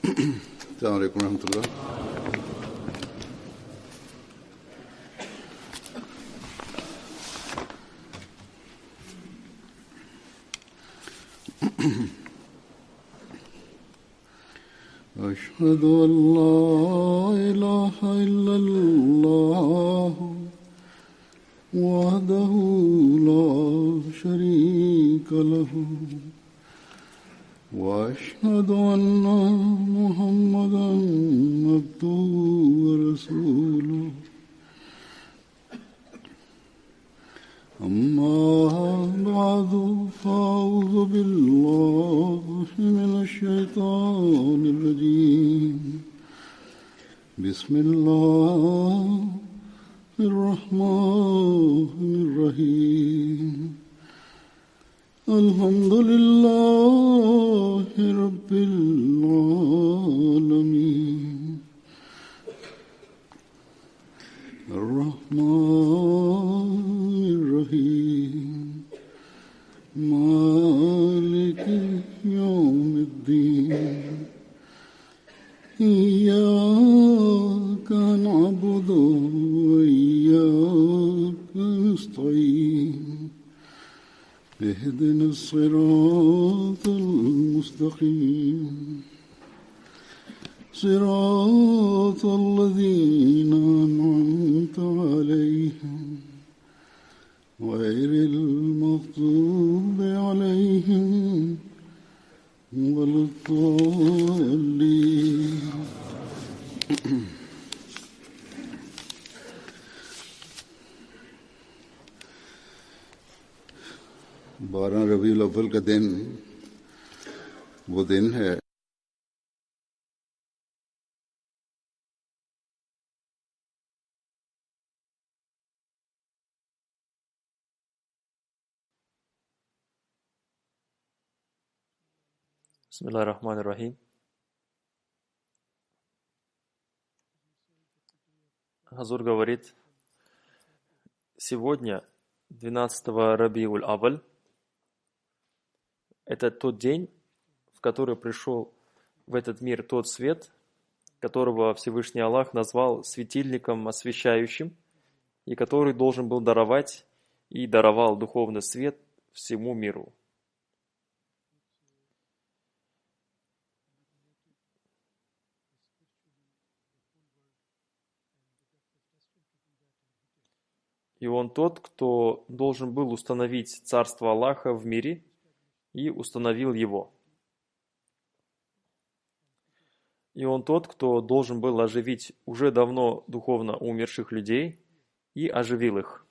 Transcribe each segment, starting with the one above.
السلام عليكم ورحمة الله. أشهد أن لا إله إلا الله وحده لا شريك له وأشهد أن محمدا عبده ورسوله أما بعد فأعوذ بالله من الشيطان الرجيم بسم الله الرحمن الرحيم الحمد لله رب العالمين الرحمن الرحيم مالك يوم الدين إياك نعبد وإياك نستعين اهدنا الصراط المستقيم صراط الذين أنعمت عليهم غير المغضوب عليهم ولا الضالين. बारह रबीउल अव्वल का दिन वो दिन है Бисмиллахир рахманир рахим. Хазур говорит, сегодня, 12 Рабиуль Аваль, это тот день, в который пришел в этот мир тот свет, которого Всевышний Аллах назвал светильником освещающим, и который должен был даровать и даровал духовный свет всему миру. И он тот, кто должен был установить царство Аллаха в мире и установил его. И он тот, кто должен был оживить уже давно духовно умерших людей и оживил их.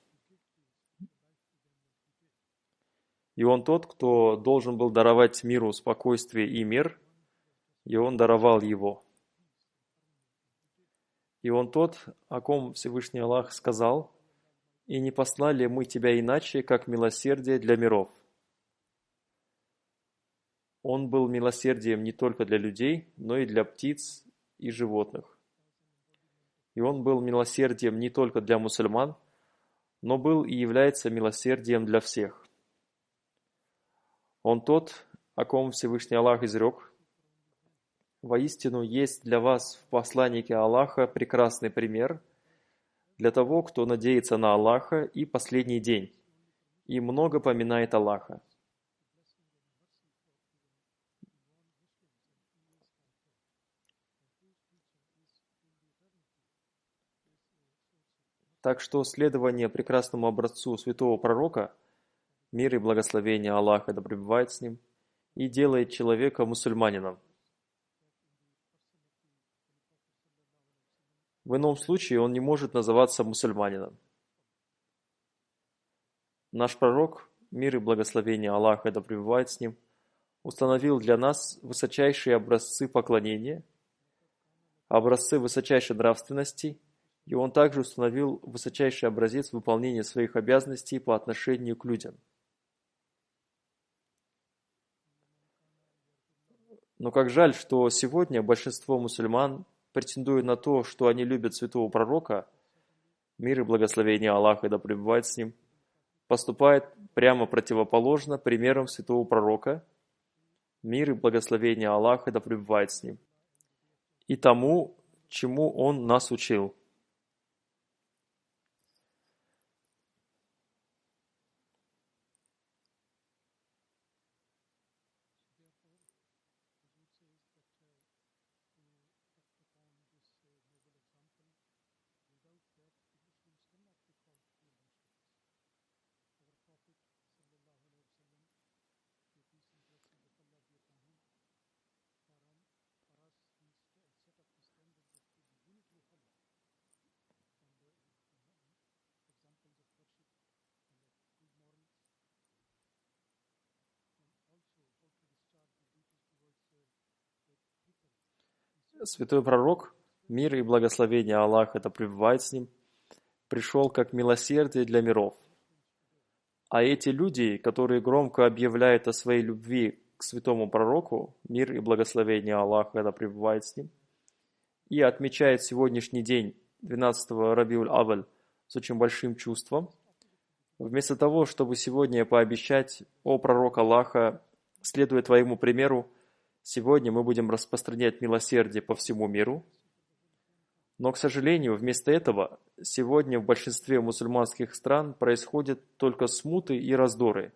И он тот, кто должен был даровать миру спокойствие и мир, и он даровал его. И он тот, о ком Всевышний Аллах сказал: «И не послали мы тебя иначе, как милосердие для миров». Он был милосердием не только для людей, но и для птиц и животных. И он был милосердием не только для мусульман, но был и является милосердием для всех. Он тот, о ком Всевышний Аллах изрек: «Воистину есть для вас в посланнике Аллаха прекрасный пример для того, кто надеется на Аллаха и последний день, и много поминает Аллаха». Так что следование прекрасному образцу святого пророка, мир и благословение Аллаха да пребывает с ним, и делает человека мусульманином. В ином случае он не может называться мусульманином. Наш пророк, мир и благословение Аллаха да пребывает с ним, установил для нас высочайшие образцы поклонения, образцы высочайшей нравственности, и он также установил высочайший образец выполнения своих обязанностей по отношению к людям. Но как жаль, что сегодня большинство мусульман, претендуя на то, что они любят святого пророка, мир и благословение Аллаха да пребывает с ним, поступает прямо противоположно примерам святого пророка, мир и благословение Аллаха да пребывает с ним. и тому, чему Он нас учил. Святой пророк, мир и благословение Аллаха да пребывает с ним, пришел как милосердие для миров. А эти люди, которые громко объявляют о своей любви к святому пророку, мир и благословение Аллаха да пребывает с ним, и отмечают сегодняшний день, 12-го Рабиуль-Аваль, с очень большим чувством, вместо того, чтобы сегодня пообещать: «О пророк Аллаха, следуя твоему примеру, сегодня мы будем распространять милосердие по всему миру». Но, к сожалению, вместо этого сегодня в большинстве мусульманских стран происходят только смуты и раздоры.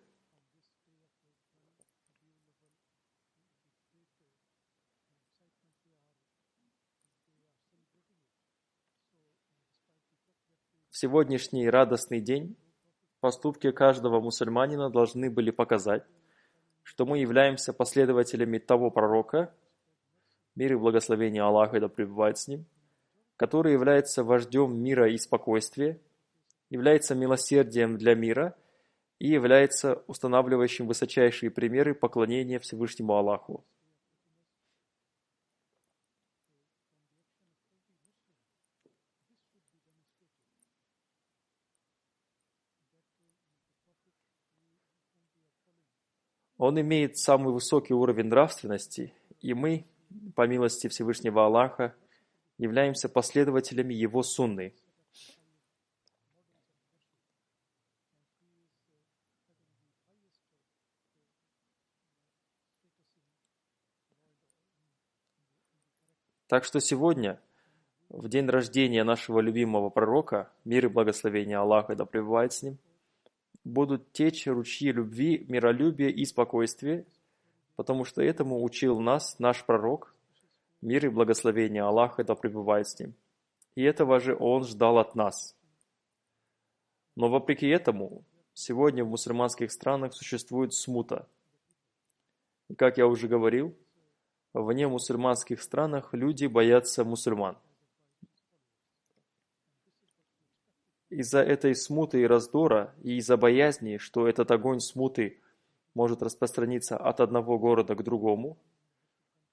В сегодняшний радостный день поступки каждого мусульманина должны были показать, что мы являемся последователями того пророка, мир и благословение Аллаха да пребывает с ним, который является вождем мира и спокойствия, является милосердием для мира и является устанавливающим высочайшие примеры поклонения Всевышнему Аллаху. Он имеет самый высокий уровень нравственности, и мы, по милости Всевышнего Аллаха, являемся последователями Его сунны. Так что сегодня, в день рождения нашего любимого пророка, мир и благословение Аллаха да пребывает с ним, будут течь ручьи любви, миролюбия и спокойствия, потому что этому учил нас наш пророк, мир и благословение Аллаха да пребывает с ним. И этого же он ждал от нас. Но вопреки этому, сегодня в мусульманских странах существует смута. И, как я уже говорил, в немусульманских странах люди боятся мусульман. Из-за этой смуты и раздора, и из-за боязни, что этот огонь смуты может распространиться от одного города к другому,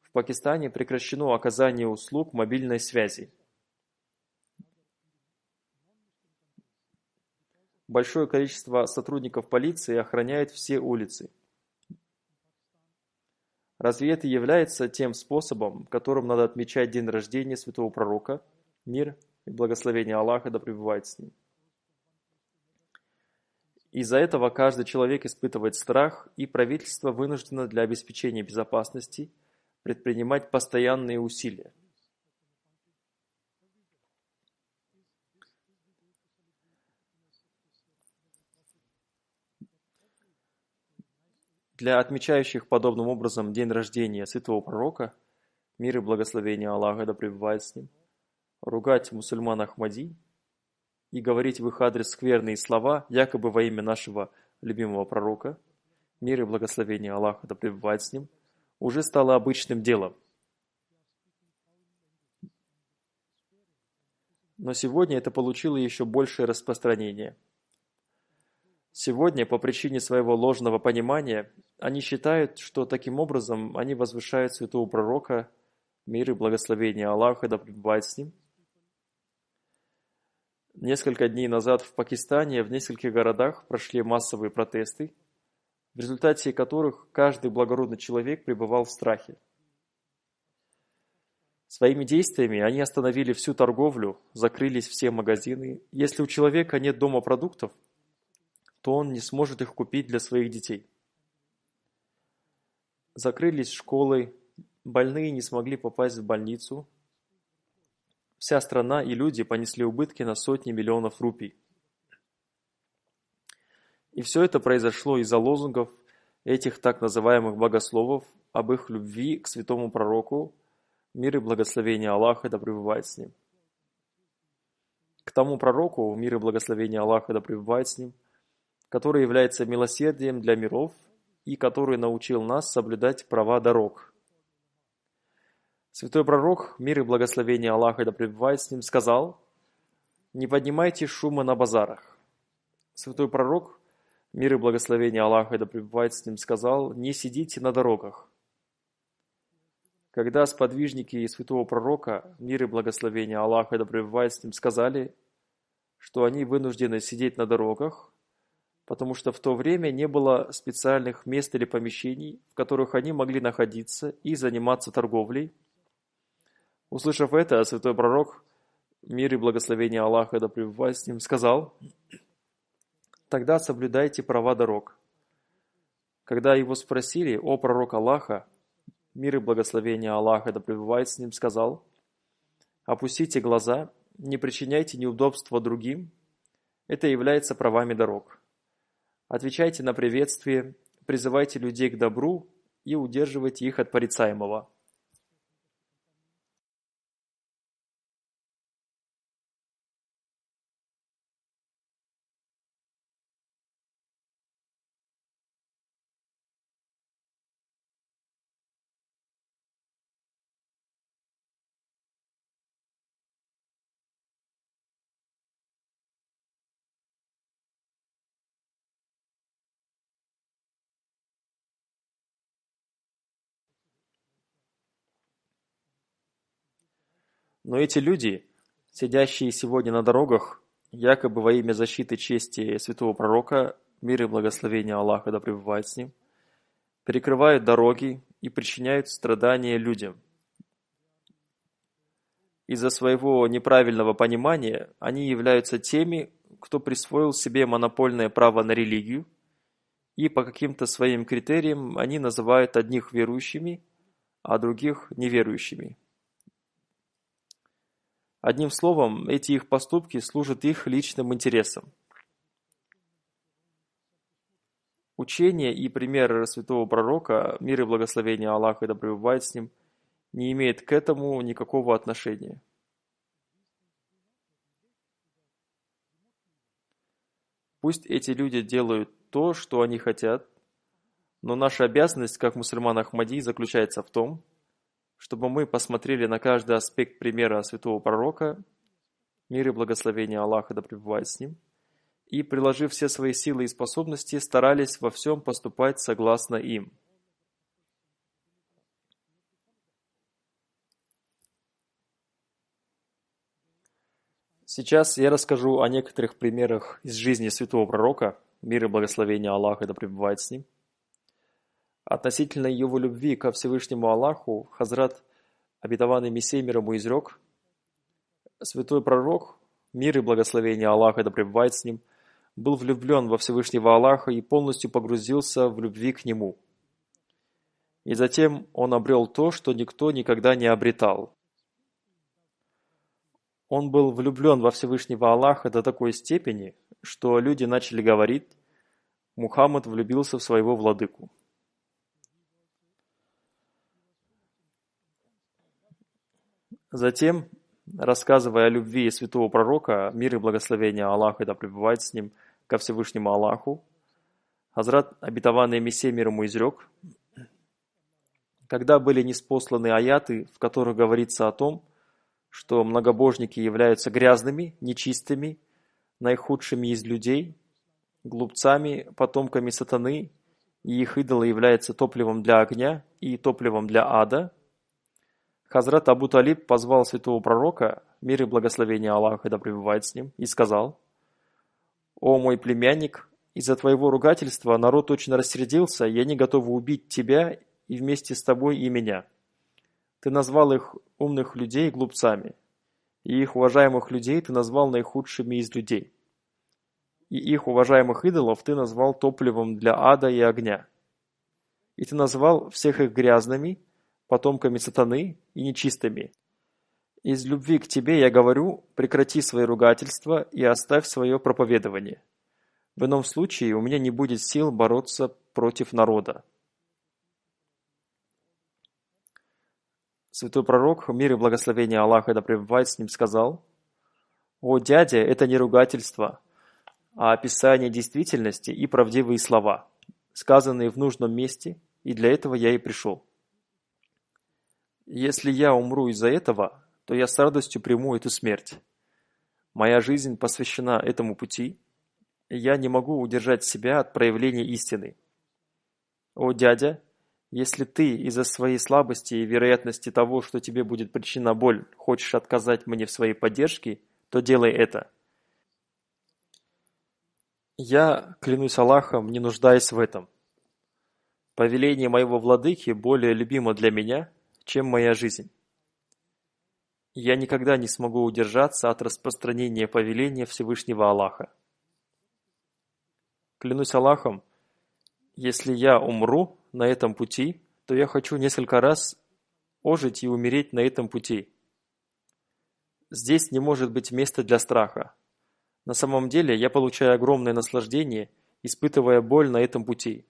в Пакистане прекращено оказание услуг мобильной связи. Большое количество сотрудников полиции охраняет все улицы. Разве это является тем способом, которым надо отмечать день рождения святого пророка, мир и благословение Аллаха да пребывает с ним? Из-за этого каждый человек испытывает страх, и правительство вынуждено для обеспечения безопасности предпринимать постоянные усилия. Для отмечающих подобным образом день рождения святого пророка, мир и благословение Аллаха да пребывает с ним, ругать мусульман Ахмади и говорить в их адрес скверные слова, якобы во имя нашего любимого пророка, мир и благословение Аллаха да пребывает с ним, уже стало обычным делом. Но сегодня это получило еще большее распространение. Сегодня, по причине своего ложного понимания, они считают, что таким образом они возвышают святого пророка, мир и благословение Аллаха да пребывает с ним. Несколько дней назад в Пакистане в нескольких городах прошли массовые протесты, в результате которых каждый благородный человек пребывал в страхе. Своими действиями они остановили всю торговлю, закрылись все магазины. Если у человека нет дома продуктов, то он не сможет их купить для своих детей. Закрылись школы, больные не смогли попасть в больницу, вся страна и люди понесли убытки на сотни миллионов рупий. И все это произошло из-за лозунгов этих так называемых богословов об их любви к святому пророку, мир и благословение Аллаха да пребывает с ним. К тому пророку, мир и благословение Аллаха да пребывает с ним, который является милосердием для миров и который научил нас соблюдать права дорог. Святой пророк, мир и благословение Аллаха да пребывает с ним, сказал: «Не поднимайте шума на базарах». Святой пророк, мир и благословение Аллаха да пребывает с ним, сказал: «Не сидите на дорогах». Когда сподвижники святого пророка, мир и благословение Аллаха да пребывает с ним, сказали, что они вынуждены сидеть на дорогах, потому что в то время не было специальных мест или помещений, в которых они могли находиться и заниматься торговлей, услышав это, святой пророк, мир и благословение Аллаха да пребывает с ним, сказал: «Тогда соблюдайте права дорог». Когда его спросили: «О пророк Аллаха, мир и благословение Аллаха да пребывает с ним», сказал: «Опустите глаза, не причиняйте неудобства другим, это является правами дорог. Отвечайте на приветствие, призывайте людей к добру и удерживайте их от порицаемого». Но эти люди, сидящие сегодня на дорогах, якобы во имя защиты чести святого пророка, мир и благословение Аллаха да пребывает с ним, перекрывают дороги и причиняют страдания людям. Из-за своего неправильного понимания они являются теми, кто присвоил себе монопольное право на религию, и по каким-то своим критериям они называют одних верующими, а других неверующими. Одним словом, эти их поступки служат их личным интересам. Учение и пример святого пророка, мир и благословение Аллаха да пребывает с ним, не имеет к этому никакого отношения. Пусть эти люди делают то, что они хотят, но наша обязанность, как мусульман Ахмади, заключается в том, чтобы мы посмотрели на каждый аспект примера святого пророка, мир и благословение Аллаха да пребывает с ним, и, приложив все свои силы и способности, старались во всем поступать согласно им. Сейчас я расскажу о некоторых примерах из жизни святого пророка, мир и благословение Аллаха да пребывает с ним. Относительно его любви ко Всевышнему Аллаху Хазрат обетованный Мессия мир ему изрек: «Святой пророк, мир и благословение Аллаха да пребывает с ним, был влюблен во Всевышнего Аллаха и полностью погрузился в любви к Нему. И затем он обрел то, что никто никогда не обретал. Он был влюблен во Всевышнего Аллаха до такой степени, что люди начали говорить: Мухаммад влюбился в своего владыку». Затем, рассказывая о любви святого пророка, мир и благословение Аллаха да пребывает с ним, ко Всевышнему Аллаху, Хазрат обетованный Мессия мир ему изрек: когда были ниспосланы аяты, в которых говорится о том, что многобожники являются грязными, нечистыми, наихудшими из людей, глупцами, потомками сатаны, и их идолы являются топливом для огня и топливом для ада, Хазрат Абу Талиб позвал святого пророка, мир и благословение Аллаха да пребывает с ним, и сказал: «О мой племянник, из-за твоего ругательства народ очень рассердился, и они готовы убить тебя и вместе с тобой и меня. Ты назвал их умных людей глупцами, и их уважаемых людей ты назвал наихудшими из людей. И их уважаемых идолов ты назвал топливом для ада и огня. И ты назвал всех их грязными, потомками сатаны и нечистыми. Из любви к тебе я говорю, прекрати свои ругательства и оставь свое проповедование. В ином случае у меня не будет сил бороться против народа. Святой пророк, мир и благословение Аллаха да пребывает с ним, сказал: «О, дядя, это не ругательство, а описание действительности и правдивые слова, сказанные в нужном месте, и для этого я и пришел. Если я умру из-за этого, то я с радостью приму эту смерть. Моя жизнь посвящена этому пути, и я не могу удержать себя от проявления истины. О, дядя, если ты из-за своей слабости и вероятности того, что тебе будет причинена боль, хочешь отказать мне в своей поддержке, то делай это. Я, клянусь Аллахом, не нуждаюсь в этом. Повеление моего владыки более любимо для меня, чем моя жизнь. Я никогда не смогу удержаться от распространения повеления Всевышнего Аллаха. Клянусь Аллахом, если я умру на этом пути, то я хочу несколько раз ожить и умереть на этом пути. Здесь не может быть места для страха. На самом деле я получаю огромное наслаждение, испытывая боль на этом пути.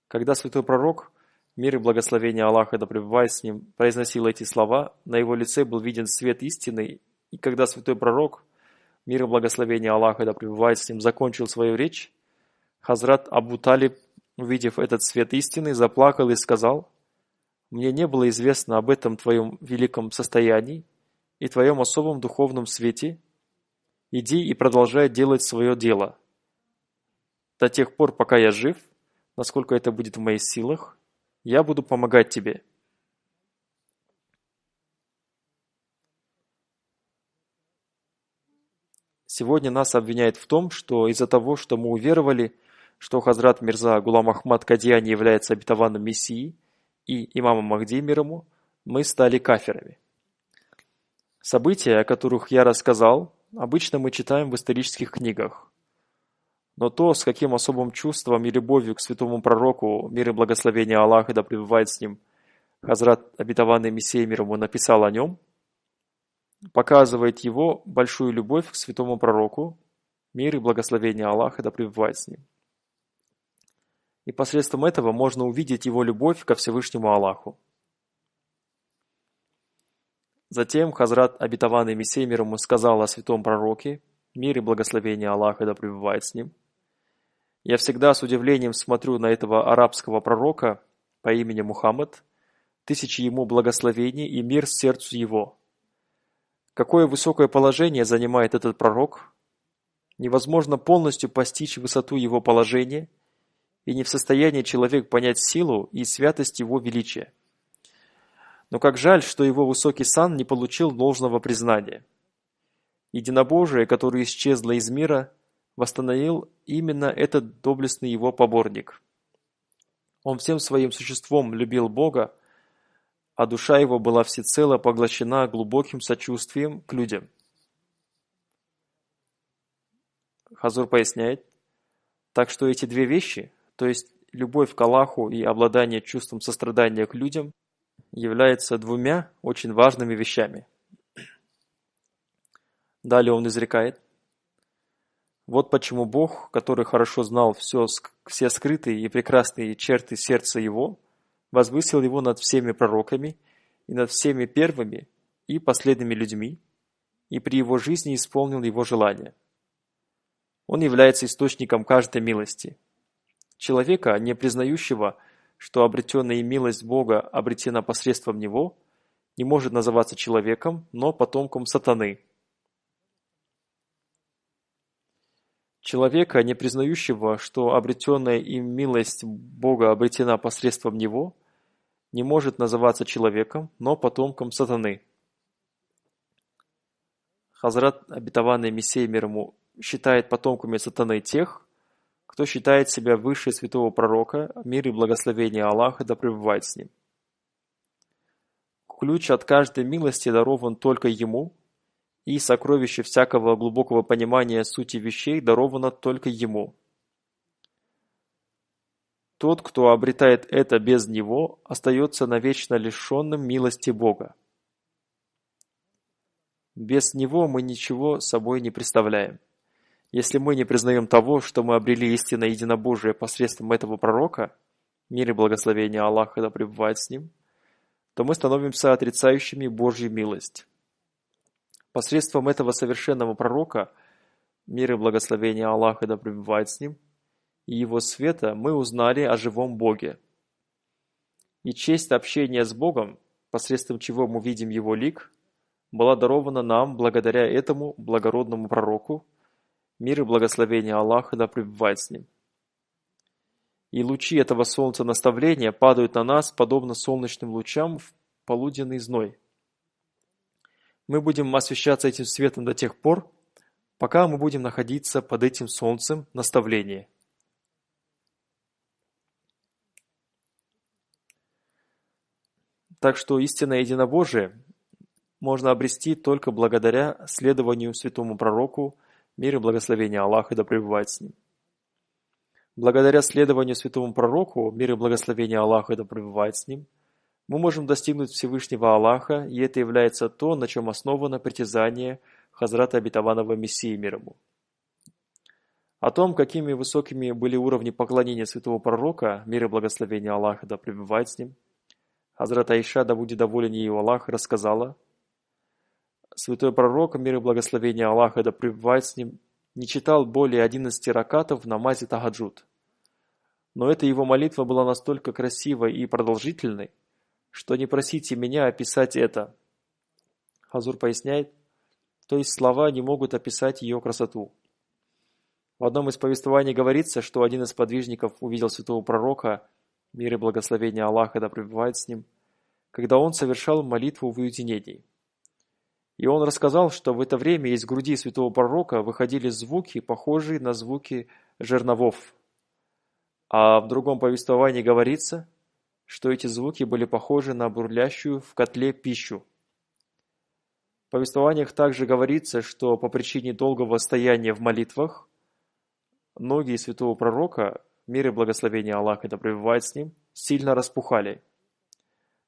Когда святой пророк, мир и благословение Аллаха да пребывает с ним, произносил эти слова, на его лице был виден свет истины, и когда святой пророк, мир и благословение Аллаха да пребывает с ним, закончил свою речь, Хазрат Абу Талиб, увидев этот свет истины, заплакал и сказал: «Мне не было известно об этом твоем великом состоянии и твоем особом духовном свете. Иди и продолжай делать свое дело. До тех пор, пока я жив, насколько это будет в моих силах, я буду помогать тебе». Сегодня нас обвиняют в том, что из-за того, что мы уверовали, что Хазрат Мирза Гулам Ахмад Кадьяни является обетованным Мессией и имамом Махди мир ему, мы стали кафирами. События, о которых я рассказал, обычно мы читаем в исторических книгах. Но то, с каким особым чувством и любовью к святому пророку, мир и благословение Аллаха да пребывает с ним, Хазрат обетованный Мессия мир ему написал о нем, показывает его большую любовь к святому пророку, мир и благословение Аллаха да пребывает с ним. И посредством этого можно увидеть его любовь ко Всевышнему Аллаху. Затем Хазрат обетованный Мессия мир ему сказал о святом пророке, мир и благословение Аллаха да пребывает с ним: «Я всегда с удивлением смотрю на этого арабского пророка по имени Мухаммад, тысячи ему благословений и мир сердцу его. Какое высокое положение занимает этот пророк! Невозможно полностью постичь высоту его положения, и не в состоянии человек понять силу и святость его величия. Но как жаль, что его высокий сан не получил должного признания. Единобожие, которое исчезло из мира, восстановил именно этот доблестный его поборник. Он всем своим существом любил Бога, а душа его была всецело поглощена глубоким сочувствием к людям». Хазур поясняет: так что эти две вещи, то есть любовь к Аллаху и обладание чувством сострадания к людям, являются двумя очень важными вещами. Далее он изрекает: вот почему Бог, который хорошо знал все скрытые и прекрасные черты сердца его, возвысил его над всеми пророками и над всеми первыми и последними людьми, и при его жизни исполнил его желания. Он является источником каждой милости. Человека, не признающего, что обретенная им милость Бога обретена посредством него, не может называться человеком, но потомком сатаны. Человека, не признающего, что обретенная им милость Бога обретена посредством него, не может называться человеком, но потомком сатаны. Хазрат обетованный Мессия мир ему считает потомками сатаны тех, кто считает себя выше святого пророка, мир и благословение Аллаха да пребывает с ним. Ключ от каждой милости дарован только ему, и сокровище всякого глубокого понимания сути вещей даровано только ему. Тот, кто обретает это без него, остается навечно лишенным милости Бога. Без него мы ничего собой не представляем. Если мы не признаем того, что мы обрели истинное единобожие посредством этого пророка, мир и благословение Аллаха да пребывает с ним, то мы становимся отрицающими Божью милость. Посредством этого совершенного пророка, мир и благословение Аллаха да пребывает с ним, и его света мы узнали о живом Боге. И честь общения с Богом, посредством чего мы видим Его лик, была дарована нам благодаря этому благородному пророку, мир и благословение Аллаха да пребывает с ним. И лучи этого солнца наставления падают на нас, подобно солнечным лучам в полуденный зной. Мы будем освещаться этим светом до тех пор, пока мы будем находиться под этим солнцем наставления. Так что истинное единобожие можно обрести только благодаря следованию святому пророку, мир и благословение Аллаха да пребывает с ним. Благодаря следованию святому пророку, мир и благословение Аллаха да пребывает с ним, мы можем достигнуть Всевышнего Аллаха, и это является то, на чем основано притязание Хазрата Обетованного Мессии мир ему. О том, какими высокими были уровни поклонения святого пророка, мир и благословение Аллаха да пребывает с ним, Хазрат Аиша, да будет доволен ею Аллах, рассказала: святой пророк, мир и благословение Аллаха да пребывает с ним, не читал более 11 ракатов в намазе тахаджуд. Но эта его молитва была настолько красивой и продолжительной, что не просите меня описать это. Хазур поясняет, то есть слова не могут описать ее красоту. В одном из повествований говорится, что один из подвижников увидел святого пророка, мир и благословение Аллаха да пребывает с ним, когда он совершал молитву в уединении. И он рассказал, что в это время из груди святого пророка выходили звуки, похожие на звуки жерновов. А в другом повествовании говорится, что эти звуки были похожи на бурлящую в котле пищу. В повествованиях также говорится, что по причине долгого стояния в молитвах ноги святого пророка, мир и благословение Аллаха да пребывает с ним, сильно распухали.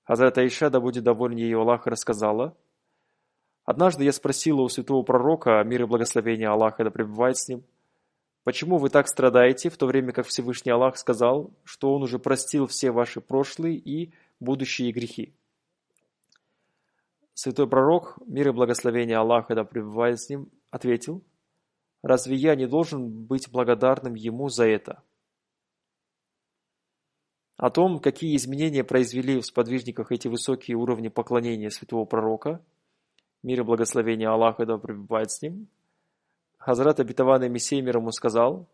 Хазрат Аиша, да будет доволен ею Аллах, рассказала: однажды я спросила у святого пророка, мир и благословение Аллаха да пребывает с ним, почему вы так страдаете, в то время как Всевышний Аллах сказал, что Он уже простил все ваши прошлые и будущие грехи. Святой пророк, мир и благословение Аллаха да пребывает с ним, ответил: разве я не должен быть благодарным Ему за это? О том, какие изменения произвели в сподвижниках эти высокие уровни поклонения святого пророка, мир и благословение Аллаха да пребывает с ним, Хазрат Обетованный Мессия мир ему сказал: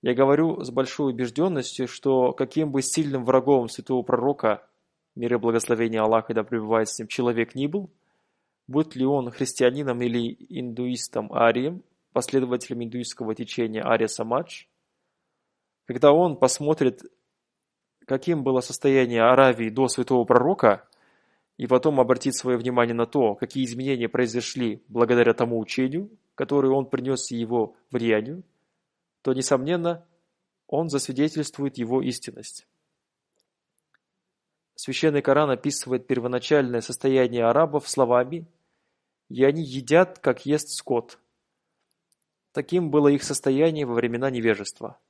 я говорю с большой убежденностью, что каким бы сильным врагом святого пророка, мир и благословение Аллаха да пребывает с ним, человек ни был, будь ли он христианином или индуистом Арием, последователем индуистского течения Ария Самадж, когда он посмотрит, каким было состояние Аравии до святого пророка, и потом обратит свое внимание на то, какие изменения произошли благодаря тому учению, которое он принес его влиянию, то, несомненно, он засвидетельствует его истинность. Священный Коран описывает первоначальное состояние арабов словами: «И они едят, как ест скот». Таким было их состояние во времена невежества.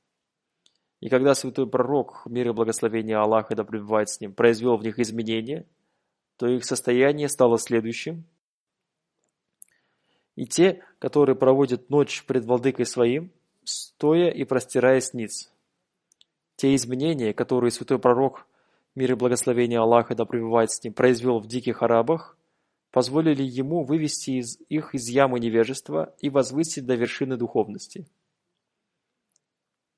И когда святой пророк, мир и благословение Аллаха да пребывает с ним, произвел в них изменения, то их состояние стало следующим. И те, которые проводят ночь пред владыкой своим, стоя и простираясь ниц. Те изменения, которые святой пророк, мир и благословение Аллаха да пребывает с ним, произвел в диких арабах, позволили ему вывести их из ямы невежества и возвысить до вершины духовности.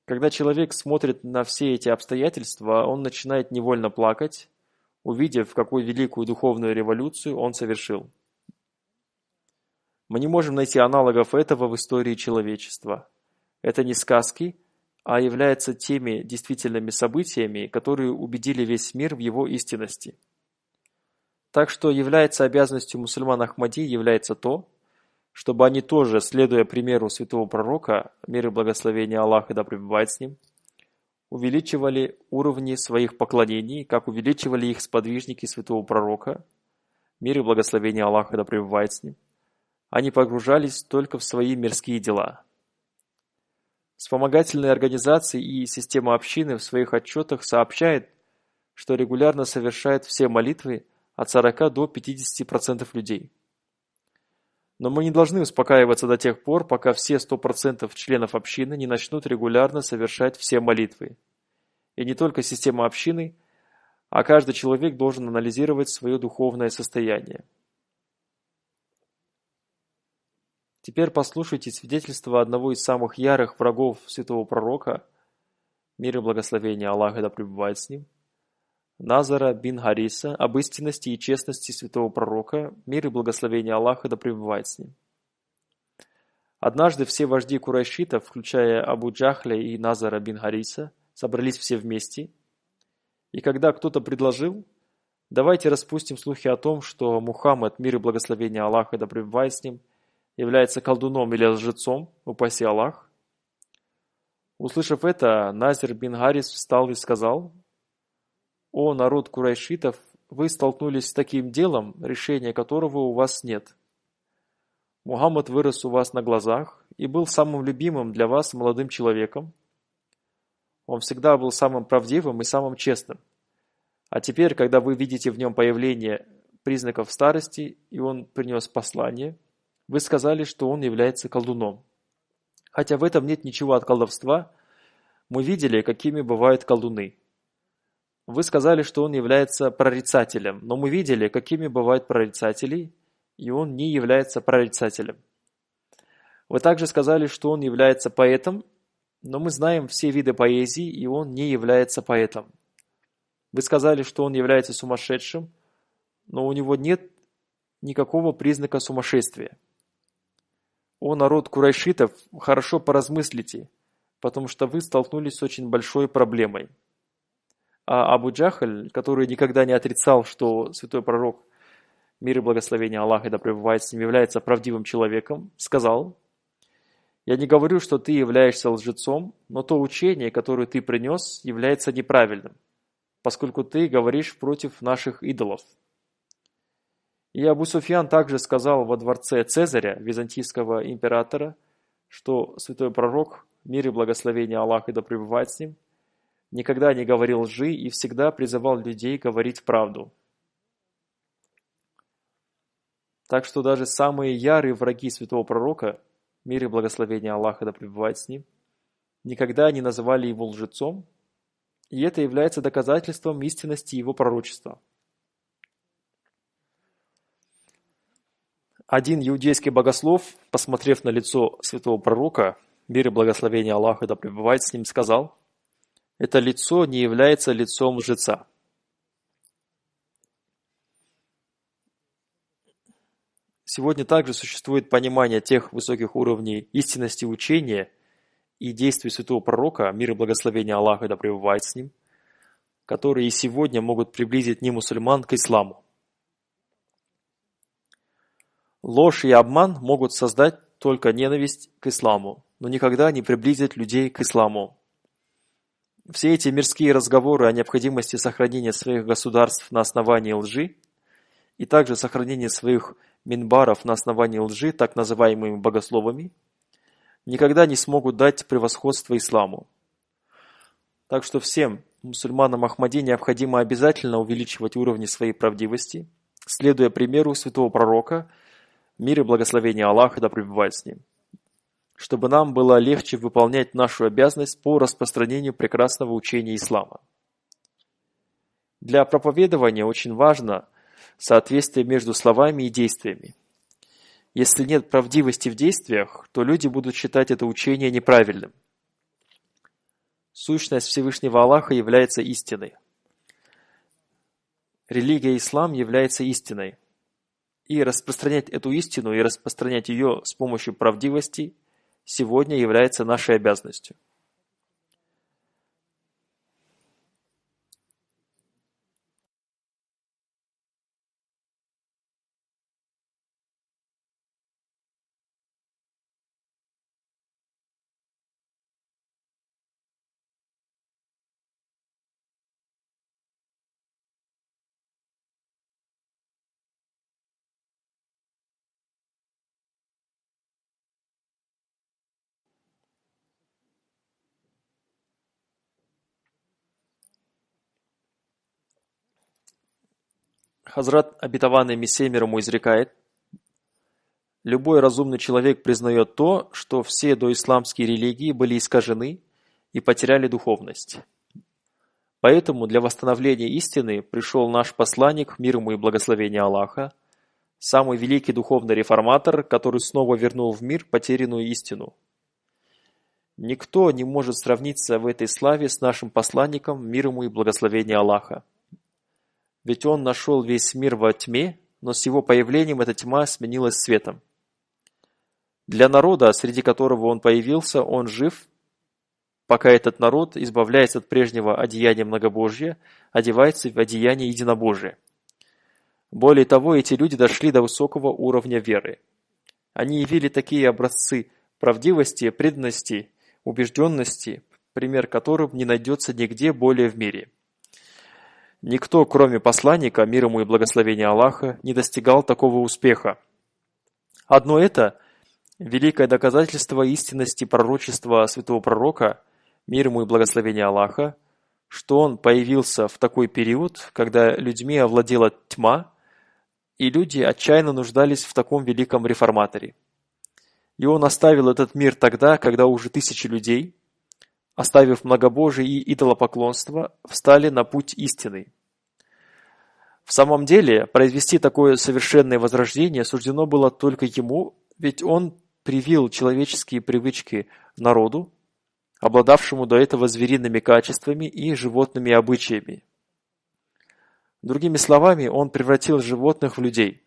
Когда человек смотрит на все эти обстоятельства, он начинает невольно плакать, увидев, какую великую духовную революцию он совершил. Мы не можем найти аналогов этого в истории человечества. Это не сказки, а являются теми действительными событиями, которые убедили весь мир в его истинности. Так что является обязанностью мусульман Ахмади является то, чтобы они тоже, следуя примеру святого пророка, мир и благословение Аллаха да пребывает с ним, увеличивали уровни своих поклонений, как увеличивали их сподвижники святого пророка, мир и благословение Аллаха да пребывает с ним, они погружались только в свои мирские дела. Вспомогательные организации и система общины в своих отчетах сообщает, что регулярно совершает все молитвы от 40 до 50% людей. Но мы не должны успокаиваться до тех пор, пока все 100% членов общины не начнут регулярно совершать все молитвы. И не только система общины, а каждый человек должен анализировать свое духовное состояние. Теперь послушайте свидетельство одного из самых ярых врагов святого пророка, мир и благословение Аллаха да пребывает с ним, Назара бин Хариса, об истинности и честности святого пророка, мир и благословение Аллаха да пребывает с ним. Однажды все вожди курайшитов, включая Абу Джахля и Назара бин Хариса, собрались все вместе, и когда кто-то предложил: давайте распустим слухи о том, что Мухаммад, мир и благословение Аллаха да пребывает с ним, является колдуном или лжецом, упаси Аллах. Услышав это, Назир бин Харис встал и сказал: «О народ курайшитов, вы столкнулись с таким делом, решения которого у вас нет. Мухаммад вырос у вас на глазах и был самым любимым для вас молодым человеком. Он всегда был самым правдивым и самым честным. А теперь, когда вы видите в нем появление признаков старости, и он принес послание, вы сказали, что он является колдуном. Хотя в этом нет ничего от колдовства, мы видели, какими бывают колдуны. Вы сказали, что он является прорицателем, но мы видели, какими бывают прорицатели, и он не является прорицателем. Вы также сказали, что он является поэтом, но мы знаем все виды поэзии, и он не является поэтом. Вы сказали, что он является сумасшедшим, но у него нет никакого признака сумасшествия. О народ курайшитов, хорошо поразмыслите, потому что вы столкнулись с очень большой проблемой. А Абу Джахль, который никогда не отрицал, что святой пророк, мир и благословение Аллаха да пребывает с ним, является правдивым человеком, сказал: «Я не говорю, что ты являешься лжецом, но то учение, которое ты принес, является неправильным, поскольку ты говоришь против наших идолов». И Абу Суфьян также сказал во дворце Цезаря, византийского императора, что святой пророк, мир и благословение Аллаха да пребывает с ним, никогда не говорил лжи и всегда призывал людей говорить правду. Так что даже самые ярые враги святого пророка, мир и благословение Аллаха да пребывает с ним, никогда не называли его лжецом, и это является доказательством истинности его пророчества. Один иудейский богослов, посмотрев на лицо святого пророка, мир и благословение Аллаха да пребывает с ним, сказал: «Это лицо не является лицом лжеца». Сегодня также существует понимание тех высоких уровней истинности учения и действий святого пророка, мир и благословение Аллаха да пребывает с ним, которые и сегодня могут приблизить немусульман к исламу. Ложь и обман могут создать только ненависть к исламу, но никогда не приблизить людей к исламу. Все эти мирские разговоры о необходимости сохранения своих государств на основании лжи и также сохранения своих минбаров на основании лжи, так называемыми богословами, никогда не смогут дать превосходство исламу. Так что всем мусульманам Ахмади необходимо обязательно увеличивать уровни своей правдивости, следуя примеру святого пророка, мир и благословение Аллаха да пребывает с ним, чтобы нам было легче выполнять нашу обязанность по распространению прекрасного учения ислама. Для проповедования очень важно соответствие между словами и действиями. Если нет правдивости в действиях, то люди будут считать это учение неправильным. Сущность Всевышнего Аллаха является истиной. Религия ислам является истиной. И распространять эту истину и распространять ее с помощью правдивости сегодня является нашей обязанностью. Хазрат, обетованный Мессией мир ему, изрекает: любой разумный человек признает то, что все доисламские религии были искажены и потеряли духовность. Поэтому для восстановления истины пришел наш посланник, мир ему и благословение Аллаха, самый великий духовный реформатор, который снова вернул в мир потерянную истину. Никто не может сравниться в этой славе с нашим посланником, мир ему и благословение Аллаха. Ведь он нашел весь мир во тьме, но с его появлением эта тьма сменилась светом. Для народа, среди которого он появился, он жив, пока этот народ, избавляясь от прежнего одеяния многобожия, одевается в одеяние единобожия. Более того, эти люди дошли до высокого уровня веры. Они явили такие образцы правдивости, преданности, убежденности, пример которым не найдется нигде более в мире. Никто, кроме посланника, мир ему и благословения Аллаха, не достигал такого успеха. Одно это – великое доказательство истинности пророчества святого пророка, мир ему и благословения Аллаха, что он появился в такой период, когда людьми овладела тьма, и люди отчаянно нуждались в таком великом реформаторе. И он оставил этот мир тогда, когда уже тысячи людей, оставив многобожие и идолопоклонство, встали на путь истины. В самом деле, произвести такое совершенное возрождение суждено было только ему, ведь он привил человеческие привычки народу, обладавшему до этого звериными качествами и животными обычаями. Другими словами, он превратил животных в людей.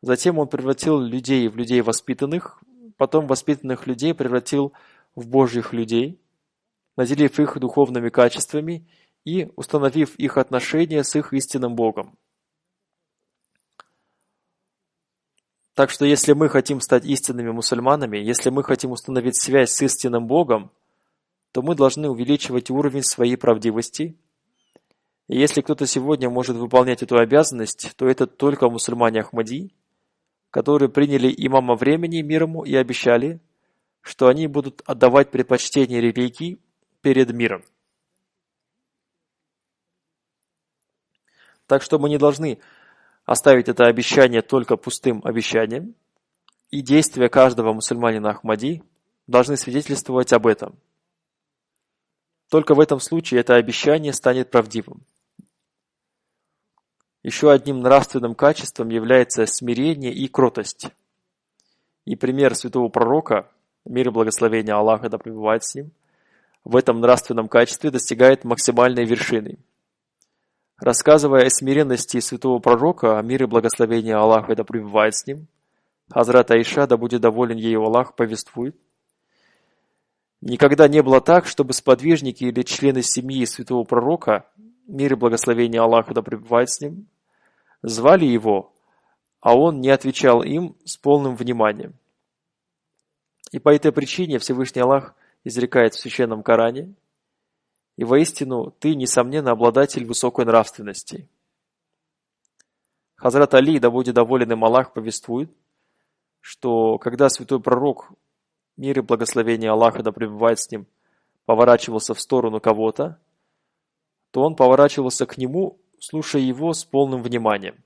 Затем он превратил людей в людей воспитанных, потом воспитанных людей превратил в Божьих людей, наделив их духовными качествами и установив их отношения с их истинным Богом. Так что если мы хотим стать истинными мусульманами, если мы хотим установить связь с истинным Богом, то мы должны увеличивать уровень своей правдивости. И если кто-то сегодня может выполнять эту обязанность, то это только мусульмане Ахмади, которые приняли имама времени, мир ему, и обещали, что они будут отдавать предпочтение религии перед миром. Так что мы не должны оставить это обещание только пустым обещанием, и действия каждого мусульманина Ахмади должны свидетельствовать об этом. Только в этом случае это обещание станет правдивым. Еще одним нравственным качеством является смирение и кротость. И пример святого пророка, мир и благословение Аллаха да пребывает с ним, в этом нравственном качестве достигает максимальной вершины. Рассказывая о смиренности святого пророка, мир и благословение Аллаха да пребывает с ним, Хазрат Аиша, да будет доволен ею Аллах, повествует: никогда не было так, чтобы сподвижники или члены семьи святого пророка, мир и благословение Аллаха да пребывает с ним, звали его, а он не отвечал им с полным вниманием. И по этой причине Всевышний Аллах изрекает в Священном Коране: «И воистину ты, несомненно, обладатель высокой нравственности». Хазрат Али, да будет доволен им Аллах, повествует, что когда святой пророк, мир и благословение Аллаха да пребывает с ним, поворачивался в сторону кого-то, то он поворачивался к нему, слушая его с полным вниманием.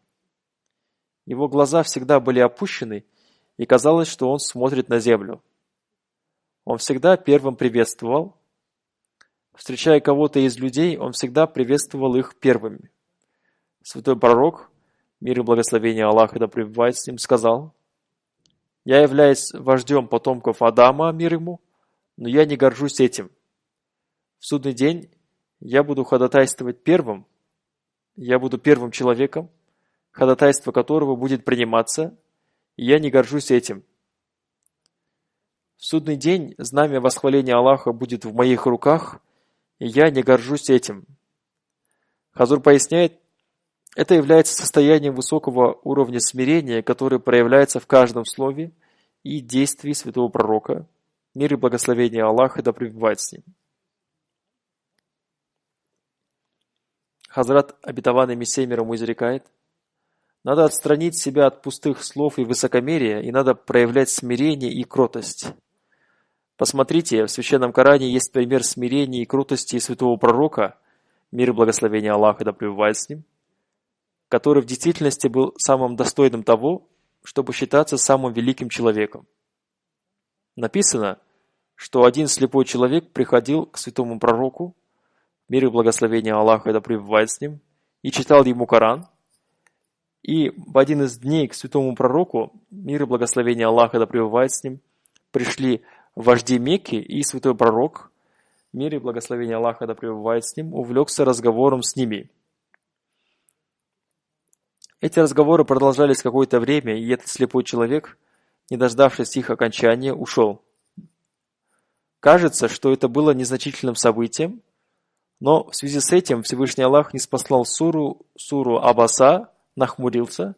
Его глаза всегда были опущены, и казалось, что он смотрит на землю. Он всегда первым приветствовал. Встречая кого-то из людей, он всегда приветствовал их первыми. Святой пророк, мир и благословение Аллаха да пребывает с ним, сказал: «Я являюсь вождем потомков Адама, мир ему, но я не горжусь этим. В судный день я буду ходатайствовать первым, я буду первым человеком, ходатайство которого будет приниматься, и я не горжусь этим. В судный день знамя восхваления Аллаха будет в моих руках, и я не горжусь этим». Хазур поясняет, это является состоянием высокого уровня смирения, которое проявляется в каждом слове и действии святого пророка, мир и благословение Аллаха да пребывает с ним. Хазрат, обетованный Мессией мир ему, изрекает: надо отстранить себя от пустых слов и высокомерия, и надо проявлять смирение и кротость. Посмотрите, в Священном Коране есть пример смирения и кротости святого пророка, мир и благословение Аллаха да пребывает с ним, который в действительности был самым достойным того, чтобы считаться самым великим человеком. Написано, что один слепой человек приходил к святому пророку, мир и благословение Аллаха да пребывает с ним, и читал ему Коран. И в один из дней к святому пророку, мир и благословение Аллаха да пребывает с ним, пришли вожди Мекки, и святой пророк, мир и благословение Аллаха да пребывает с ним, увлекся разговором с ними. Эти разговоры продолжались какое-то время, и этот слепой человек, не дождавшись их окончания, ушел. Кажется, что это было незначительным событием, но в связи с этим Всевышний Аллах ниспослал суру Абаса, нахмурился.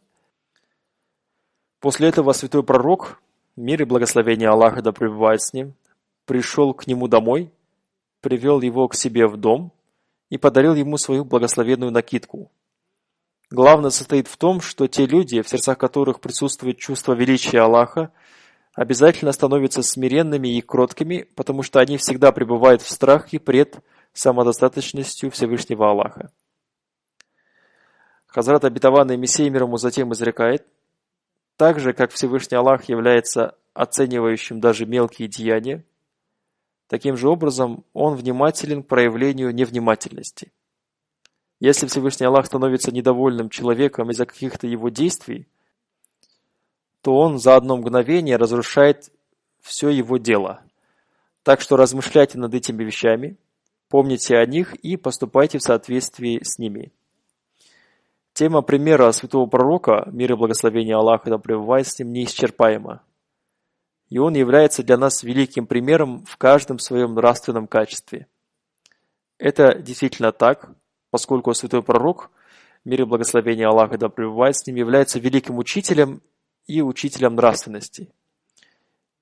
После этого святой пророк, мир и благословение Аллаха да пребывает с ним, пришел к нему домой, привел его к себе в дом и подарил ему свою благословенную накидку. Главное состоит в том, что те люди, в сердцах которых присутствует чувство величия Аллаха, обязательно становятся смиренными и кроткими, потому что они всегда пребывают в страхе пред самодостаточностью Всевышнего Аллаха. Хазрат обетованный Мессия мир ему затем изрекает: так же, как Всевышний Аллах является оценивающим даже мелкие деяния, таким же образом Он внимателен к проявлению невнимательности. Если Всевышний Аллах становится недовольным человеком из-за каких-то его действий, то Он за одно мгновение разрушает все его дело. Так что размышляйте над этими вещами, помните о них и поступайте в соответствии с ними. Тема примера святого пророка, мир и благословение Аллаха да пребывает с ним, неисчерпаема. И он является для нас великим примером в каждом своем нравственном качестве. Это действительно так, поскольку святой пророк, мир и благословение Аллаха да пребывает с ним, является великим учителем и учителем нравственности.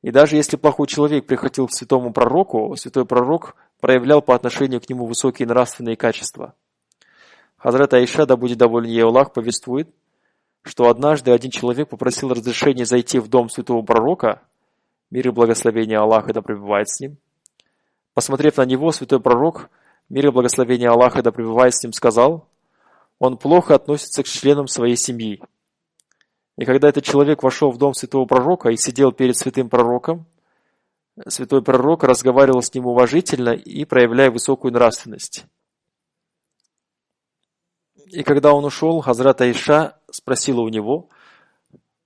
И даже если плохой человек приходил к святому пророку, святой пророк проявлял по отношению к нему высокие нравственные качества. Хазрат Аиша, да будет доволен ей Аллах, повествует, что однажды один человек попросил разрешения зайти в дом святого пророка, мир и благословение Аллаха да пребывает с ним. Посмотрев на него, святой пророк, мир и благословение Аллаха да пребывает с ним, сказал: он плохо относится к членам своей семьи. И когда этот человек вошел в дом святого пророка и сидел перед святым пророком, святой пророк разговаривал с ним уважительно и проявляя высокую нравственность. И когда он ушел, Хазрат Аиша спросила у него: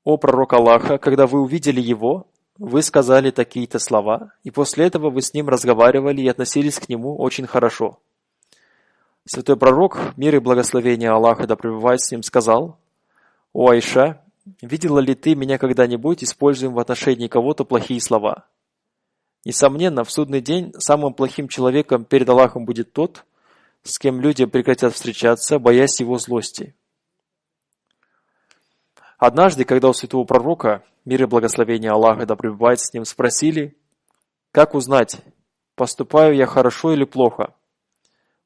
«О пророк Аллаха, когда вы увидели его, вы сказали такие-то слова, и после этого вы с ним разговаривали и относились к нему очень хорошо». Святой пророк, мир и благословение Аллаха да пребывает с ним, сказал: «О Аиша, видела ли ты меня когда-нибудь используем в отношении кого-то плохие слова? Несомненно, в судный день самым плохим человеком перед Аллахом будет тот, с кем люди прекратят встречаться, боясь его злости». Однажды, когда у святого пророка, мир и благословение Аллаха да пребывает с ним, спросили: «Как узнать, поступаю я хорошо или плохо?»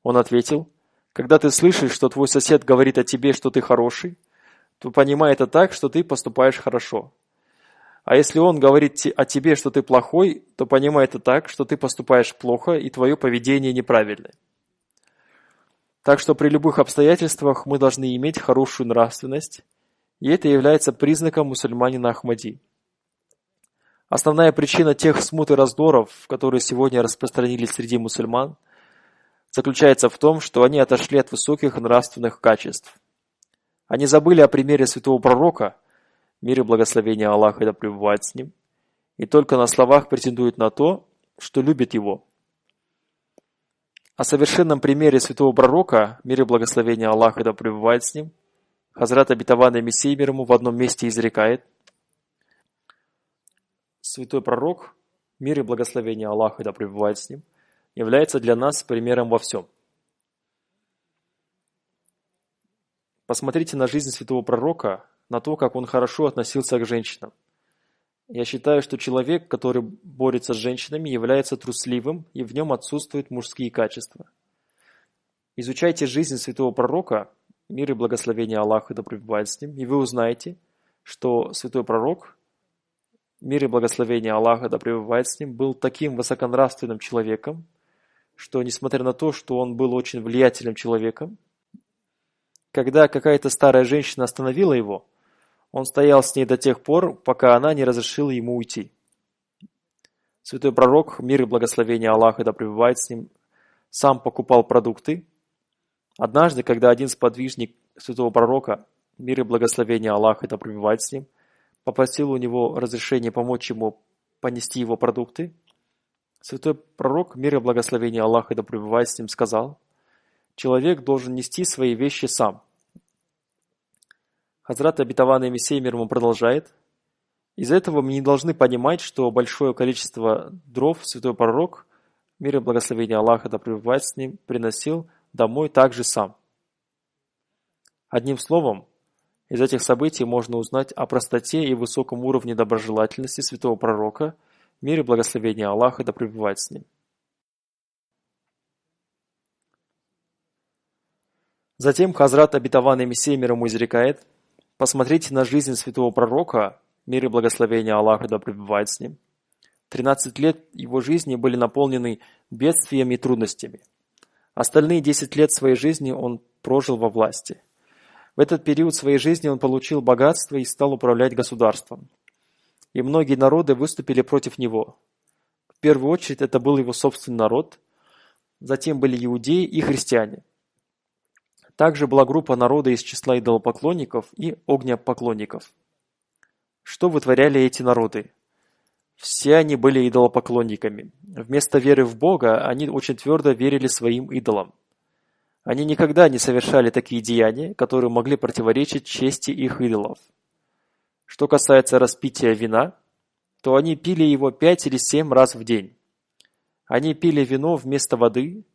Он ответил: «Когда ты слышишь, что твой сосед говорит о тебе, что ты хороший, то понимай это так, что ты поступаешь хорошо. А если он говорит о тебе, что ты плохой, то понимай это так, что ты поступаешь плохо и твое поведение неправильное». Так что при любых обстоятельствах мы должны иметь хорошую нравственность, и это является признаком мусульманина Ахмади. Основная причина тех смут и раздоров, которые сегодня распространились среди мусульман, заключается в том, что они отошли от высоких нравственных качеств. Они забыли о примере святого пророка, мир и благословение Аллаха да пребывает с ним, и только на словах претендуют на то, что любят его. О совершенном примере святого пророка, мир и благословение Аллаха да пребывает с ним, Хазрат обетованный Мессия мир ему в одном месте изрекает: святой пророк, мир и благословение Аллаха да пребывает с ним, является для нас примером во всем. Посмотрите на жизнь святого пророка, на то, как он хорошо относился к женщинам. Я считаю, что человек, который борется с женщинами, является трусливым, и в нем отсутствуют мужские качества. Изучайте жизнь святого пророка, мир и благословение Аллаха да пребывает с ним, и вы узнаете, что святой пророк, мир и благословение Аллаха да пребывает с ним, был таким высоконравственным человеком, что, несмотря на то, что он был очень влиятельным человеком, когда какая-то старая женщина остановила его, он стоял с ней до тех пор, пока она не разрешила ему уйти. Святой пророк, мир и благословение Аллаха да пребывает с ним, сам покупал продукты. Однажды, когда один сподвижник святого пророка, мир и благословение Аллаха да пребывает с ним, попросил у него разрешения помочь ему понести его продукты, святой пророк, мир и благословение Аллаха да пребывает с ним, сказал: «Человек должен нести свои вещи сам». Хазрат обетованный Мессия мир ему продолжает: «Из этого мы не должны понимать, что большое количество дров святой пророк, мир и благословение Аллаха да пребывает с ним, приносил домой также сам». Одним словом, из этих событий можно узнать о простоте и высоком уровне доброжелательности святого пророка, мир и благословение Аллаха да пребывает с ним. Затем Хазрат обетованный Мессия мир ему изрекает: «Посмотрите на жизнь святого пророка, мир и благословение Аллаха да пребывает с ним. 13 лет его жизни были наполнены бедствиями и трудностями. Остальные 10 лет своей жизни он прожил во власти. В этот период своей жизни он получил богатство и стал управлять государством. И многие народы выступили против него. В первую очередь это был его собственный народ, затем были иудеи и христиане. Также была группа народа из числа идолопоклонников и огнепоклонников. Что вытворяли эти народы? Все они были идолопоклонниками. Вместо веры в Бога они очень твердо верили своим идолам. Они никогда не совершали такие деяния, которые могли противоречить чести их идолов. Что касается распития вина, то они пили его 5 или 7 раз в день. Они пили вино вместо воды,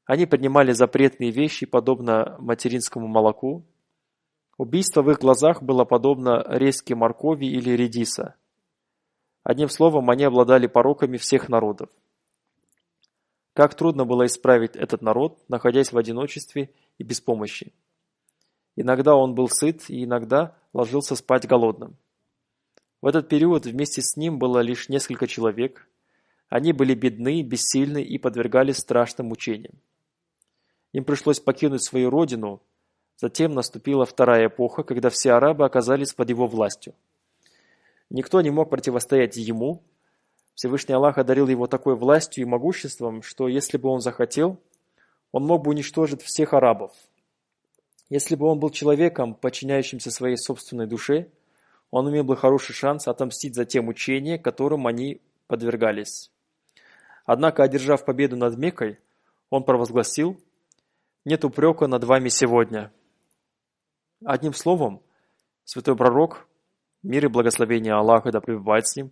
они принимали запретные вещи, подобно материнскому молоку. Убийство в их глазах было подобно резке моркови или редиса. Одним словом, они обладали пороками всех народов. Как трудно было исправить этот народ, находясь в одиночестве и без помощи. Иногда он был сыт, и иногда ложился спать голодным. В этот период вместе с ним было лишь несколько человек. Они были бедны, бессильны и подвергались страшным мучениям. Им пришлось покинуть свою родину. Затем наступила вторая эпоха, когда все арабы оказались под его властью. Никто не мог противостоять ему. Всевышний Аллах одарил его такой властью и могуществом, что если бы он захотел, он мог бы уничтожить всех арабов. Если бы он был человеком, подчиняющимся своей собственной душе, он имел бы хороший шанс отомстить за те мучения, которым они подвергались. Однако, одержав победу над Меккой, он провозгласил: «Нет упрека над вами сегодня». Одним словом, святой пророк, мир и благословение Аллаха да пребывает с ним,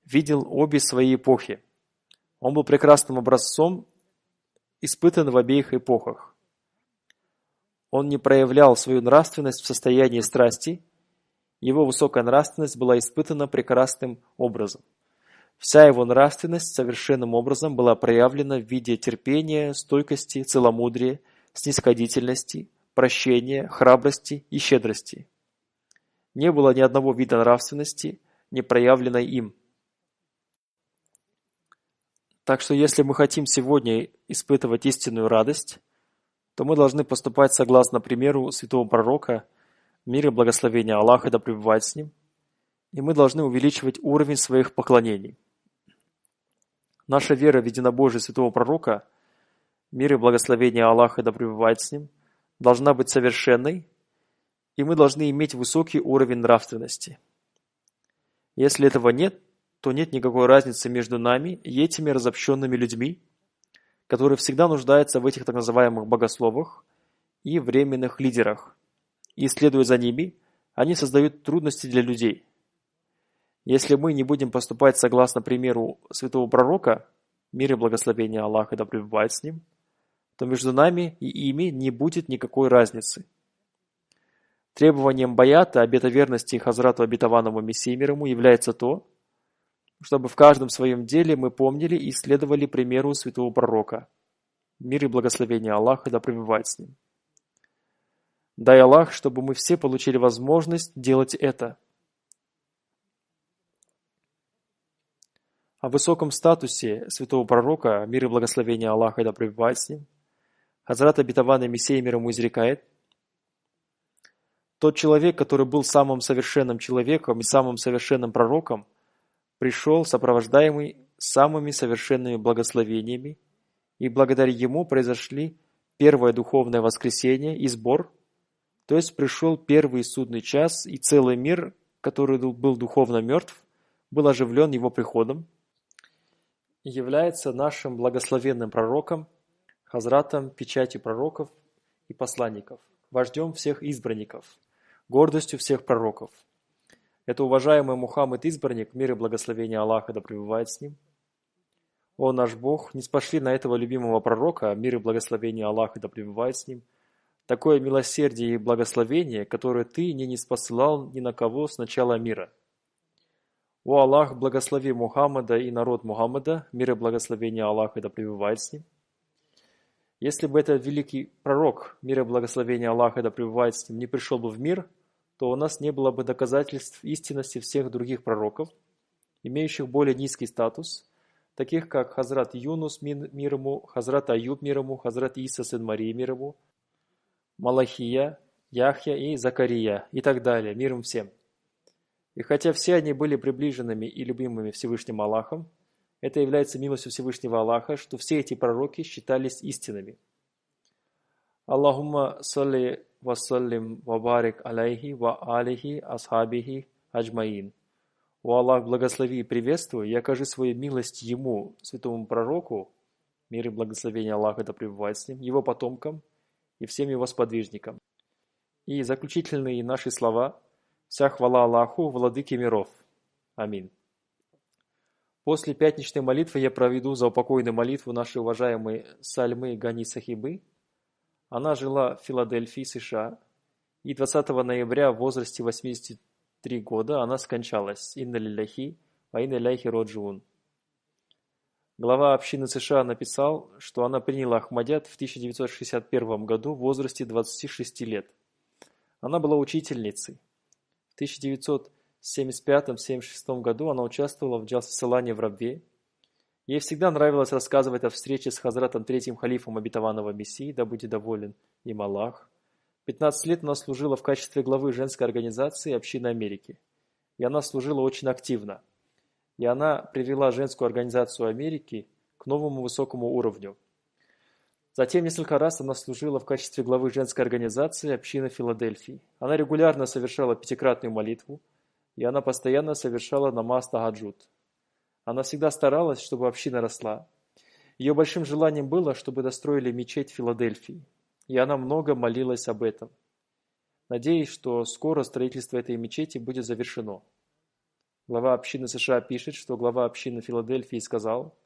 видел обе свои эпохи. Он был прекрасным образцом, испытан в обеих эпохах. Он не проявлял свою нравственность в состоянии страсти, его высокая нравственность была испытана прекрасным образом. Вся его нравственность совершенным образом была проявлена в виде терпения, стойкости, целомудрия, снисходительности, прощения, храбрости и щедрости. Не было ни одного вида нравственности, не проявленной им. Так что если мы хотим сегодня испытывать истинную радость, то мы должны поступать согласно примеру святого пророка, мир и благословение Аллаха да пребывает с ним, и мы должны увеличивать уровень своих поклонений. Наша вера в единобожие святого пророка, мир и благословение Аллаха да пребывает с ним, должна быть совершенной, и мы должны иметь высокий уровень нравственности. Если этого нет, то нет никакой разницы между нами и этими разобщенными людьми, которые всегда нуждаются в этих так называемых богословах и временных лидерах, и, следуя за ними, они создают трудности для людей. Если мы не будем поступать согласно примеру святого пророка, мир и благословение Аллаха да пребывает с ним, то между нами и ими не будет никакой разницы. Требованием баята, обета верности Хазрату обетованному Мессии мир ему является то, чтобы в каждом своем деле мы помнили и следовали примеру святого пророка. Мир и благословение Аллаха да пребывает с ним. Дай Аллах, чтобы мы все получили возможность делать это. О высоком статусе святого пророка, мир и благословение Аллаха да пребывает с ним, Хазрат обетованный Мессия мир ему изрекает: Тот человек, который был самым совершенным человеком и самым совершенным пророком, пришел сопровождаемый самыми совершенными благословениями, и благодаря ему произошли первое духовное воскресение и сбор, то есть пришел первый судный час, и целый мир, который был духовно мертв, был оживлен его приходом, и является нашим благословенным пророком, Хазратом, печатью пророков и посланников, вождем всех избранников, гордостью всех пророков. Это уважаемый Мухаммад избранник, мир и благословение Аллаха да пребывает с ним. О наш Бог, ниспошли на этого любимого пророка, мир и благословение Аллаха да пребывает с ним, такое милосердие и благословение, которое Ты не ниспосылал ни на кого с начала мира. О Аллах, благослови Мухаммада и народ Мухаммада, мир и благословение Аллаха да пребывает с ним. Если бы этот великий пророк, мир и благословение Аллаха да пребывает с ним, не пришел бы в мир, то у нас не было бы доказательств истинности всех других пророков, имеющих более низкий статус, таких как Хазрат Юнус мир ему, Хазрат Аюб мир ему, Хазрат Иса сын Марии мир ему, Малахия, Яхья и Закария и так далее, мир им всем. И хотя все они были приближенными и любимыми Всевышним Аллахом, это является милостью Всевышнего Аллаха, что все эти пророки считались истинными. Аллахумма салли ва саллим ва барик алейхи ва алихи асхабихи аджмаин. О Аллах, благослови и приветствуй, и окажи свою милость ему, святому пророку, мир и благословение Аллаха да пребывает с ним, его потомкам и всем его сподвижникам. И заключительные наши слова: «Вся хвала Аллаху, владыке миров». Аминь. После пятничной молитвы я проведу заупокойную молитву нашей уважаемой Сальмы Гани Сахибы. Она жила в Филадельфии, США, и 20 ноября в возрасте 83 года она скончалась. Инна лилляхи ва инна иляйхи роджиун. Глава общины США написал, что она приняла Ахмадят в 1961 году в возрасте 26 лет. Она была учительницей. В 1975-76 году она участвовала в джалса-салане в Рабве. Ей всегда нравилось рассказывать о встрече с Хазратом Третьим халифом обетованного Мессии, да будет доволен им Аллах. 15 лет она служила в качестве главы женской организации Общины Америки. И она служила очень активно. И она привела женскую организацию Америки к новому высокому уровню. Затем несколько раз она служила в качестве главы женской организации Общины Филадельфии. Она регулярно совершала пятикратную молитву, и она постоянно совершала намаз тахаджуд. Она всегда старалась, чтобы община росла. Ее большим желанием было, чтобы достроили мечеть в Филадельфии, и она много молилась об этом. Надеюсь, что скоро строительство этой мечети будет завершено. Глава общины США пишет, что глава общины Филадельфии сказал: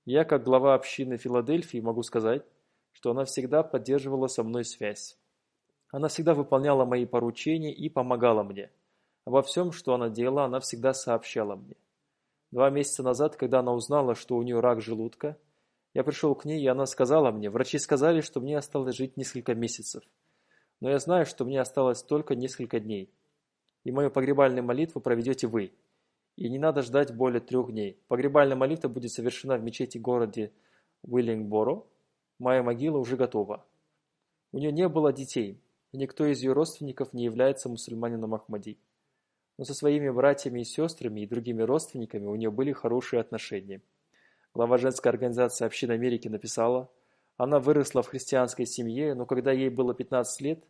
«Я, как глава общины Филадельфии, могу сказать, что она всегда поддерживала со мной связь. Она всегда выполняла мои поручения и помогала мне. Обо всем, что она делала, она всегда сообщала мне. 2 месяца назад, когда она узнала, что у нее рак желудка, я пришел к ней, и она сказала мне: врачи сказали, что мне осталось жить несколько месяцев. Но я знаю, что мне осталось только несколько дней. И мою погребальную молитву проведете вы. И не надо ждать более 3 дней. Погребальная молитва будет совершена в мечети в городе Уиллингборо. Моя могила уже готова. У нее не было детей, и никто из ее родственников не является мусульманином Ахмади. Но со своими братьями и сестрами и другими родственниками у нее были хорошие отношения. Глава женской организации Общины Америки написала: она выросла в христианской семье, но когда ей было 15 лет,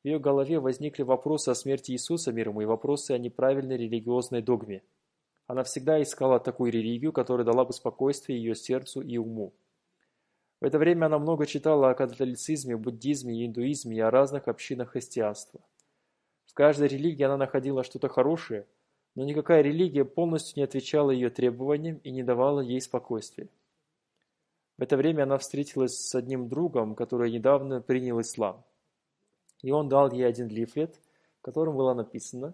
в ее голове возникли вопросы о смерти Иисуса мир ему и вопросы о неправильной религиозной догме. Она всегда искала такую религию, которая дала бы спокойствие ее сердцу и уму. В это время она много читала о католицизме, буддизме и индуизме и о разных общинах христианства. В каждой религии она находила что-то хорошее, но никакая религия полностью не отвечала ее требованиям и не давала ей спокойствия. В это время она встретилась с одним другом, который недавно принял ислам. И он дал ей один лифлет, в котором было написано,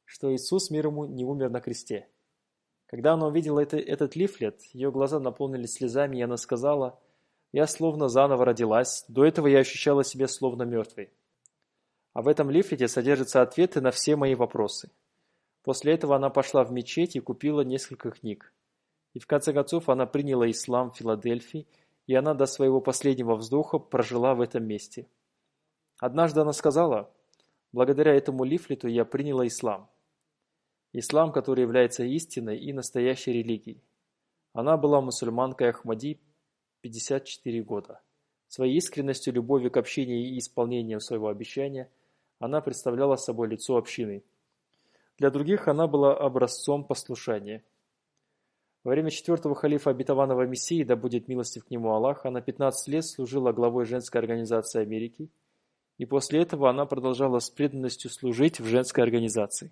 что Иисус мир ему не умер на кресте. Когда она увидела этот лифлет, ее глаза наполнились слезами, и она сказала: «Я словно заново родилась, до этого я ощущала себя словно мертвой». А в этом лифлете содержатся ответы на все мои вопросы. После этого она пошла в мечеть и купила несколько книг. И в конце концов она приняла ислам в Филадельфии, и она до своего последнего вздоха прожила в этом месте. Однажды она сказала: Благодаря этому лифлету я приняла ислам. Ислам, который является истинной и настоящей религией. Она была мусульманкой Ахмади 54 года. Своей искренностью, любовью к общению и исполнением своего обещания она представляла собой лицо общины. Для других она была образцом послушания. Во время 4-го халифа обетованного Мессии, да будет милостив к нему Аллах, она 15 лет служила главой женской организации Америки, и после этого она продолжала с преданностью служить в женской организации.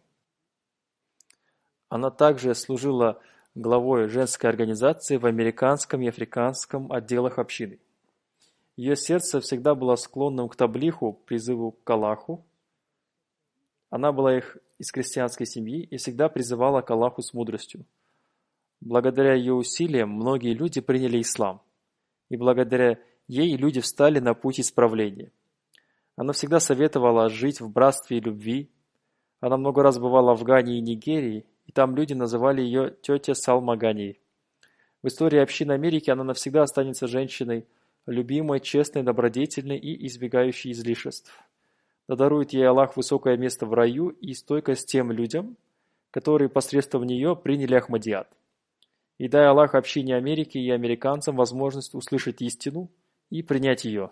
Она также служила главой женской организации в американском и африканском отделах общины. Ее сердце всегда было склонным к таблиху, призыву к Аллаху. Она была из крестьянской семьи и всегда призывала к Аллаху с мудростью. Благодаря ее усилиям многие люди приняли ислам, и благодаря ей люди встали на путь исправления. Она всегда советовала жить в братстве и любви. Она много раз бывала в Гане и Нигерии, и там люди называли ее тетя Салма Гани. В истории общин Америки она навсегда останется женщиной, любимой, честной, добродетельной и избегающей излишеств. Да дарует ей Аллах высокое место в раю и стойкость тем людям, которые посредством нее приняли Ахмадият. И дай Аллах общине Америки и американцам возможность услышать истину и принять ее.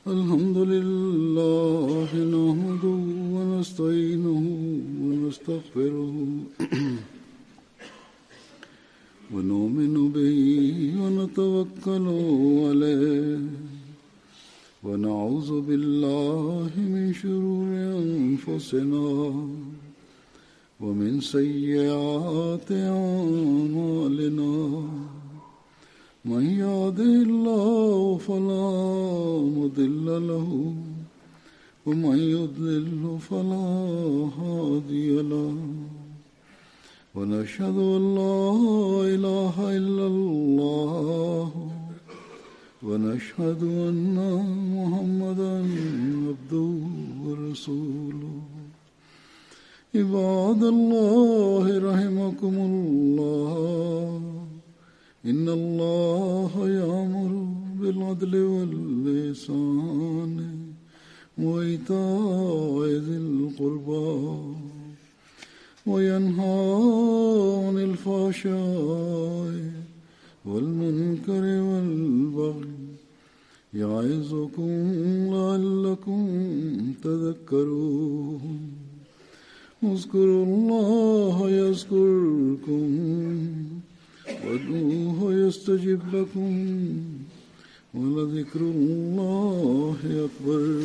الحمد لله نحمده ونستعينه ونستغفره ونؤمن به ونتوكل عليه ونعوذ بالله من شرور أنفسنا ومن سيئات أعمالنا من يهده الله فلا مضل له ومن يضلل فلا هادي له ونشهد أن لا إله إلا الله ونشهد أن محمدا عبده ورسوله عباد الله رحمكم الله إن الله يأمر بالعدل والإحسان وإيتاء ذي القربى وينهى عن الفحشاء والمنكر والبغي يعظكم لعلكم تذكرون اذكروا الله يذكركم وادعوه يستجب لكم ولذكر الله أكبر